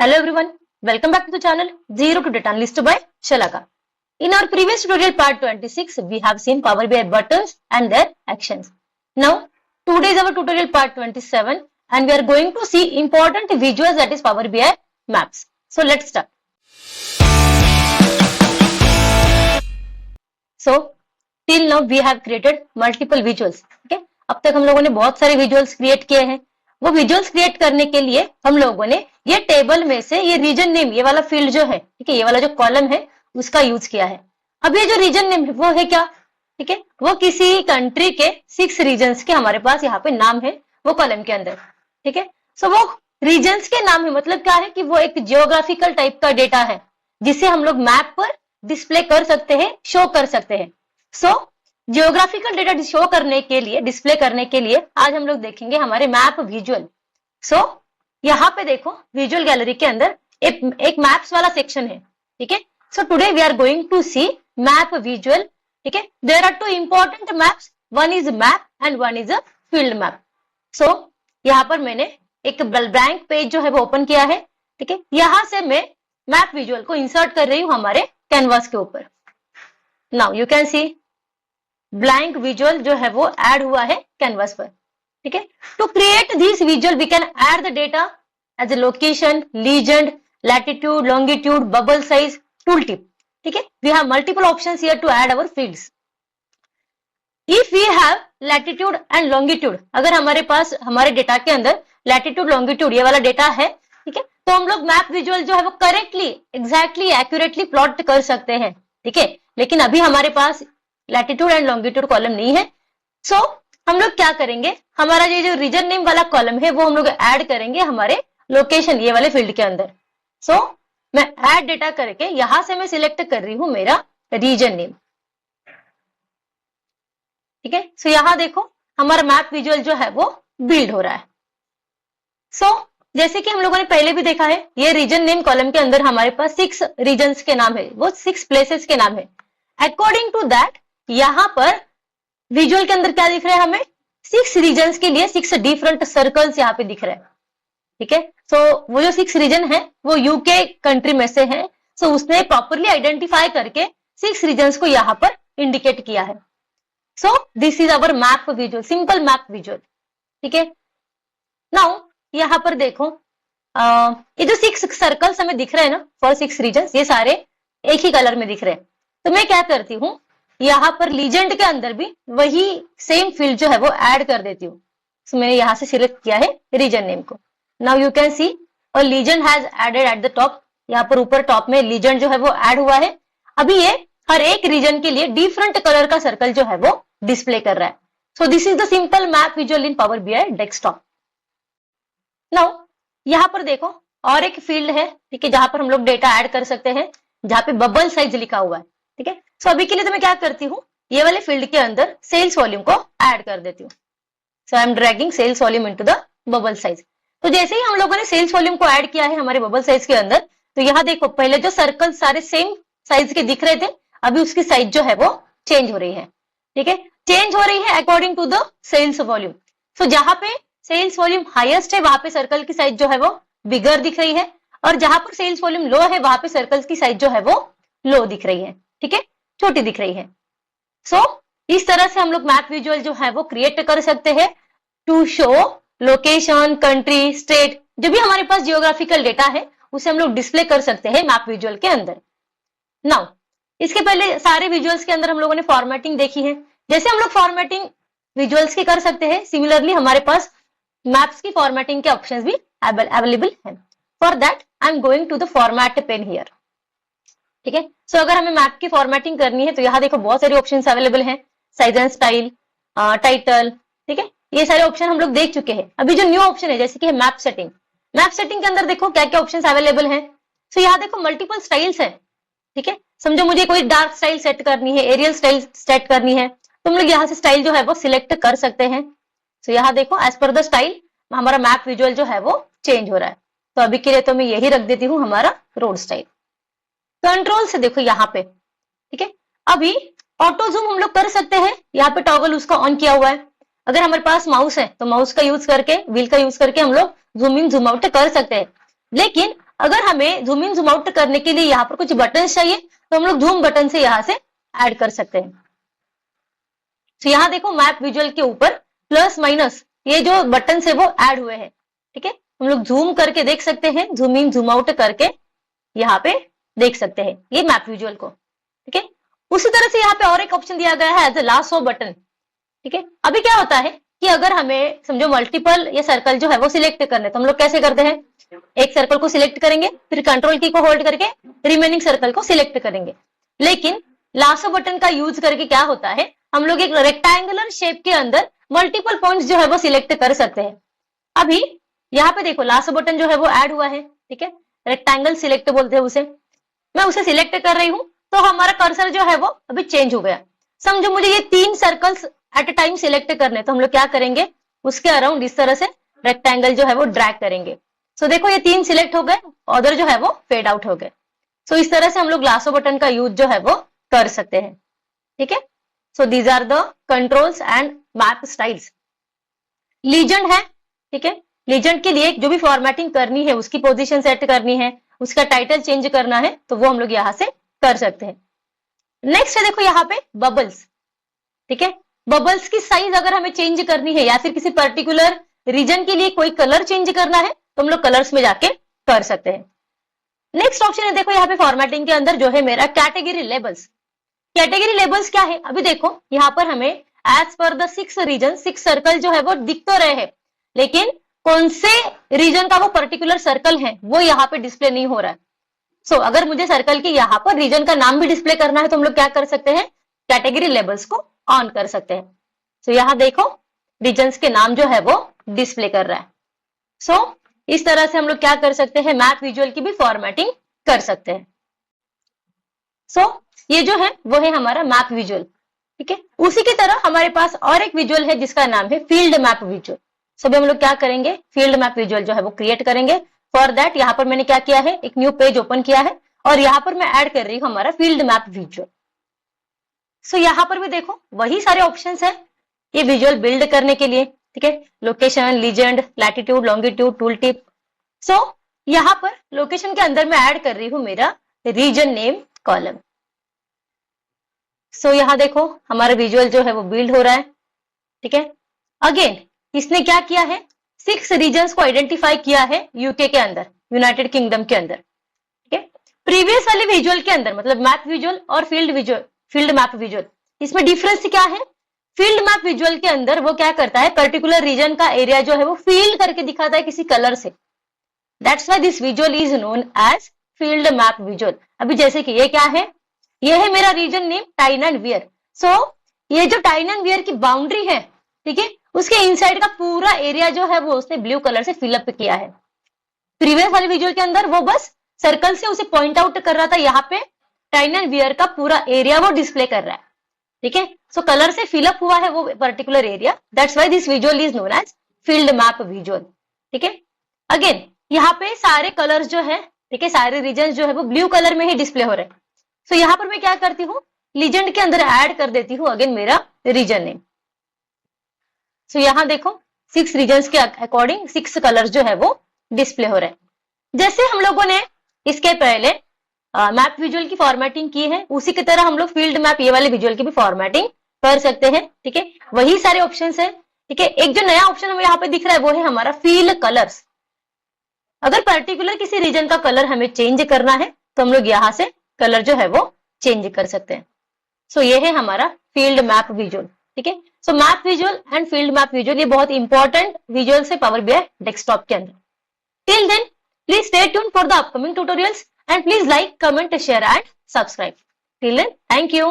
Hello everyone, welcome back to the channel Zero to Data Analyst by Shalaka. In our previous tutorial part 26, we have seen Power BI buttons and their actions. Now, today is our tutorial part 27 and we are going to see important visuals, that is Power BI maps. So let's start. So till now we have created multiple visuals. Okay, अब तक हम लोगों ने बहुत सारे visuals create किए हैं. वो विजुअल्स क्रिएट करने के लिए हम लोगों ने ये टेबल में से ये रीजन नेम, ये वाला फील्ड जो है, ठीक है, ये वाला जो कॉलम है उसका यूज किया है. अब ये जो रीजन नेम है वो है क्या, ठीक है, वो किसी कंट्री के 6 रीजन्स के हमारे पास यहाँ पे नाम है वो कॉलम के अंदर. ठीक है, सो वो रीजन्स के नाम है, मतलब क्या है कि वो एक जियोग्राफिकल टाइप का डेटा है जिसे हम लोग मैप पर डिस्प्ले कर सकते हैं, शो कर सकते हैं. सो जियोग्राफिकल डेटा शो करने के लिए, डिस्प्ले करने के लिए आज हम लोग देखेंगे हमारे मैप विजुअल. सो यहाँ पे देखो विजुअल गैलरी के अंदर एक मैप्स वाला सेक्शन है. ठीक है, so today we are going to see map visual. ठीक है, there are 2 important maps, one is map and one is a field map. So यहाँ पर मैंने एक ब्लैंक पेज जो है वो ओपन किया है. ठीक है, यहाँ से मैं मैप विजुअल को इंसर्ट कर रही हूँ हमारे कैनवास के ऊपर. Now you can C blank visual जो है वो ऐड हुआ है कैनवास पर. ठीक है, to create this visual we can add the data as a location, legend, latitude, longitude, bubble size, tool tip. ठीक है, we have multiple options here to add our fields. If we have latitude and longitude, अगर हमारे पास हमारे data के अंदर latitude longitude ये वाला data है, ठीक है, तो हम लोग मैप विजुअल जो है वो करेक्टली, एग्जैक्टली, एक्यूरेटली प्लॉट कर सकते हैं. ठीक है, लेकिन अभी हमारे पास लैटिट्यूड एंड लॉन्गिट्यूड कॉलम नहीं है. सो हम लोग क्या करेंगे, हमारा ये जो रीजन नेम वाला कॉलम है वो हम लोग ऐड करेंगे हमारे लोकेशन ये वाले फील्ड के अंदर. सो मैं ऐड डेटा करके यहां से मैं सिलेक्ट कर रही हूं मेरा रीजन नेम. ठीक है, सो यहां देखो हमारा मैप विजुअल जो है वो बिल्ड हो रहा है. सो जैसे कि हम लोगों ने पहले भी देखा है, ये रीजन नेम कॉलम के अंदर हमारे पास 6 रीजन्स के नाम है, वो 6 प्लेसेस के नाम है. अकॉर्डिंग टू दैट यहां पर विजुअल के अंदर क्या दिख रहा है, हमें 6 रीजन्स के लिए 6 डिफरेंट सर्कल्स यहाँ पे दिख रहे हैं. ठीक है, सो वो जो 6 रीजन है वो यूके कंट्री में से है. सो उसने प्रॉपरली आइडेंटिफाई करके 6 रीजन्स को यहाँ पर इंडिकेट किया है. So this is our map visual, simple map visual. ठीक है, नाउ यहाँ पर देखो ये जो 6 सर्कल्स हमें दिख रहे हैं ना, फॉर 6 रीजन्स, ये सारे एक ही कलर में दिख रहे हैं. तो मैं क्या करती हूँ, यहाँ पर लीजेंड के अंदर भी वही सेम फील्ड जो है वो ऐड कर देती हूँ. तो मैंने यहाँ से सिलेक्ट किया है रीजन नेम को. Now you can see a legend has added at the top. यहाँ पर ऊपर टॉप में लीजेंड जो है वो ऐड हुआ है. अभी ये हर एक रीजन के लिए डिफरेंट कलर का सर्कल जो है वो डिस्प्ले कर रहा है. So this is the simple map visual in power BI desktop. Now यहाँ पर देखो और एक फील्ड है, ठीक है, जहां पर हम लोग डेटा ऐड कर सकते हैं, जहां पे बबल साइज लिखा हुआ है. ठीक है, सो अभी के लिए तो मैं क्या करती हूँ, ये वाले फील्ड के अंदर सेल्स वॉल्यूम को ऐड कर देती हूँ. So I am dragging sales volume into the bubble size. तो जैसे ही हम लोगों ने सेल्स वॉल्यूम को ऐड किया है हमारे बबल साइज के अंदर, तो यहाँ देखो पहले जो सर्कल सारे सेम साइज के दिख रहे थे, अभी उसकी साइज जो है वो चेंज हो रही है. ठीक है, चेंज हो रही है according to the sales volume. So जहां पे सेल्स वॉल्यूम हाईएस्ट है वहां पे सर्कल की साइज जो है वो बिगर दिख रही है, और जहां पर सेल्स वॉल्यूम लो है वहां पे सर्कल की साइज जो है वो लो दिख रही है. ठीक है, छोटी दिख रही है. सो इस तरह से हम लोग मैप विजुअल जो है वो क्रिएट कर सकते हैं to show location, country, state, जो भी हमारे पास जियोग्राफिकल डेटा है उसे हम लोग डिस्प्ले कर सकते हैं मैप विजुअल के अंदर. नाउ इसके पहले सारे विजुअल्स के अंदर हम लोगों ने फॉर्मेटिंग देखी है. जैसे हम लोग फॉर्मेटिंग विजुअल्स की कर सकते हैं, सिमिलरली हमारे पास मैप्स की फॉर्मेटिंग के ऑप्शंस भी अवेलेबल है. For that I am going to the format pane here. ठीक है, सो अगर हमें मैप की फॉर्मेटिंग करनी है तो यहाँ देखो बहुत सारे ऑप्शंस अवेलेबल हैं, साइज एंड स्टाइल, टाइटल. ठीक है, ये सारे ऑप्शन हम लोग देख चुके हैं. अभी जो न्यू ऑप्शन है जैसे कि मैप सेटिंग, मैप सेटिंग के अंदर देखो क्या क्या ऑप्शंस अवेलेबल हैं. सो यहाँ देखो मल्टीपल स्टाइल्स है. ठीक है, समझो मुझे कोई डार्क स्टाइल सेट करनी है, एरियल स्टाइल सेट करनी है, तो हम लोग यहाँ से स्टाइल जो है वो सिलेक्ट कर सकते हैं. सो यहाँ देखो एज पर द स्टाइल हमारा मैप विजुअल जो है वो चेंज हो रहा है. तो अभी के लिए तो मैं यही रख देती हूँ हमारा रोड स्टाइल. कंट्रोल से देखो यहाँ पे, ठीक है, अभी ऑटो जूम हम लोग कर सकते हैं. यहाँ पे टॉगल उसका ऑन किया हुआ है. अगर हमारे पास माउस है तो माउस का यूज करके, व्हील का यूज करके हम लोग जूम इन जूम आउट कर सकते हैं. लेकिन अगर हमें जूम इन जूम आउट करने के लिए यहाँ पर कुछ बटन चाहिए तो हम लोग जूम बटन से यहाँ से ऐड कर सकते हैं। तो यहाँ देखो मैप विजुअल के ऊपर प्लस माइनस ये जो बटन है वो ऐड हुए हैं, ठीक है। हम लोग जूम करके देख सकते हैं, जूम इन जूम आउट करके यहाँ पे देख सकते हैं ये मैप विजुअल को, ठीक है। उसी तरह से यहाँ पे और एक ऑप्शन दिया गया है एज ए लास्ट बटन, ठीक है। अभी क्या होता है कि अगर हमें समझो मल्टीपल या सर्कल जो है वो सिलेक्ट करने, तो हम लोग कैसे करते हैं, एक सर्कल को सिलेक्ट करेंगे, फिर कंट्रोल की को होल्ड करके रिमेनिंग सर्कल को सिलेक्ट करेंगे। लेकिन लास्ट बटन का यूज करके क्या होता है, हम लोग एक रेक्टेंगुलर शेप के अंदर मल्टीपल पॉइंट्स जो है वो सिलेक्ट कर सकते हैं। अभी यहाँ पे देखो लास्ट बटन जो है वो ऐड हुआ है, ठीक है, रेक्टेंगल सिलेक्ट बोलते हैं उसे। मैं उसे सिलेक्ट कर रही हूँ तो हमारा कर्सर जो है वो अभी चेंज हो गया। समझो मुझे ये 3 circles at a time select करने, तो हम लोग क्या करेंगे, उसके अराउंड इस तरह से रेक्टेंगल जो है वो ड्रैग करेंगे। सो देखो ये 3 सिलेक्ट हो गए, अदर जो है वो फेड आउट हो गए। सो इस तरह से हम लोग लासो बटन का यूज जो है वो कर सकते हैं, ठीक है। So these are the controls and map styles. Legend है, ठीक है, लीजेंड के लिए जो भी फॉर्मेटिंग करनी है, उसकी पोजीशन सेट करनी है, उसका टाइटल चेंज करना है, तो वो हम लोग यहाँ से कर सकते हैं। नेक्स्ट है देखो यहाँ पे बबल्स, ठीक है। बबल्स की साइज अगर हमें चेंज करनी है या फिर किसी पर्टिकुलर रीजन के लिए कोई कलर चेंज करना है तो हम लोग कलर्स में जाके कर सकते हैं। नेक्स्ट ऑप्शन है देखो यहाँ पे फॉर्मेटिंग के अंदर जो है मेरा कैटेगरी लेबल्स। कैटेगरी लेबल्स क्या है, अभी देखो यहाँ पर हमें as per the 6 reason 6 circle जो है वो दिख तो रहे हैं, लेकिन कौन से रीजन का वो पर्टिकुलर सर्कल है वो यहाँ पे डिस्प्ले नहीं हो रहा है। सो अगर मुझे सर्कल के यहाँ पर रीजन का नाम भी डिस्प्ले करना है तो हम लोग क्या कर सकते हैं, कैटेगरी लेबल्स को ऑन कर सकते हैं। सो यहाँ देखो रीजन्स के नाम जो है वो डिस्प्ले कर रहा है। सो इस तरह से हम लोग क्या कर सकते हैं, मैप विजुअल की भी फॉर्मेटिंग कर सकते हैं। सो ये जो है वो है हमारा मैप विजुअल, ठीक है। उसी की तरह हमारे पास और एक विजुअल है जिसका नाम है फील्ड मैप विजुअल। सो हम लोग क्या करेंगे, फील्ड मैप विजुअल जो है वो क्रिएट करेंगे। फॉर दैट यहाँ पर मैंने क्या किया है, एक न्यू पेज ओपन किया है और यहाँ पर मैं ऐड कर रही हूँ हमारा फील्ड मैप विजुअल। सो यहाँ पर भी देखो वही सारे ऑप्शंस है ये विजुअल बिल्ड करने के लिए, ठीक है। Location, legend, latitude, longitude, tool tip. So यहाँ पर लोकेशन के अंदर मैं ऐड कर रही हूँ मेरा रीजन नेम कॉलम। सो यहाँ देखो हमारा विजुअल जो है वो बिल्ड हो रहा है, ठीक है। अगेन इसने क्या किया है, 6 रीजन्स को आइडेंटिफाई किया है यूके के अंदर, यूनाइटेड किंगडम के अंदर, ठीक है। प्रीवियस वाले विजुअल के अंदर मतलब मैप विजुअल और फील्ड मैप विजुअल, इसमें डिफरेंस क्या है, फील्ड मैप विजुअल के अंदर वो क्या करता है, पर्टिकुलर रीजन का एरिया जो है वो फील करके दिखाता है किसी कलर से। That's why this visual is known as filled map visual. अभी जैसे कि ये क्या है, ये है मेरा region name Tyne and Wear. So ये जो टाइन एंड वियर की बाउंड्री है, ठीक है, उसके इनसाइड का पूरा एरिया जो है वो उसने ब्लू कलर से फिलअप किया है। प्रीवियस वाले विजुअल के अंदर वो बस सर्कल से उसे पॉइंट आउट कर रहा था, यहाँ पे टाइन एंड वियर का पूरा एरिया वो डिस्प्ले कर रहा है, ठीक है। सो कलर से फिलअप हुआ है वो particular area, that's why this visual is known as filled map visual, ठीक है। अगेन यहाँ पे सारे कलर्स जो है, ठीक है, सारे रीजन जो है वो ब्लू कलर में ही डिस्प्ले हो रहे हैं। सो यहाँ पर मैं क्या करती हूँ, लीजेंड के अंदर ऐड कर देती हूँ अगेन मेरा रीजन नेम। सो यहाँ देखो 6 रीजन्स के अकॉर्डिंग 6 कलर्स जो है वो डिस्प्ले हो रहे हैं। जैसे हम लोगों ने इसके पहले मैप विजुअल की फॉर्मेटिंग की है, उसी की तरह हम लोग फील्ड मैप ये वाले विजुअल की भी फॉर्मेटिंग कर सकते हैं, ठीक है। वही सारे ऑप्शंस है, ठीक है। एक जो नया ऑप्शन हमें यहाँ पे दिख रहा है वो है हमारा फील कलर्स। अगर पर्टिकुलर किसी रीजन का कलर हमें चेंज करना है तो हम लोग यहाँ से कलर जो है वो चेंज कर सकते हैं। सो ये है हमारा फील्ड मैप विजुअल, ठीक है। So map visual and filled map visual ये बहुत इंपॉर्टेंट विजुअल है पावर बीआई डेस्कटॉप के अंदर। Till then please stay tuned for the upcoming tutorials and please like, comment, share and subscribe. Till then, thank you.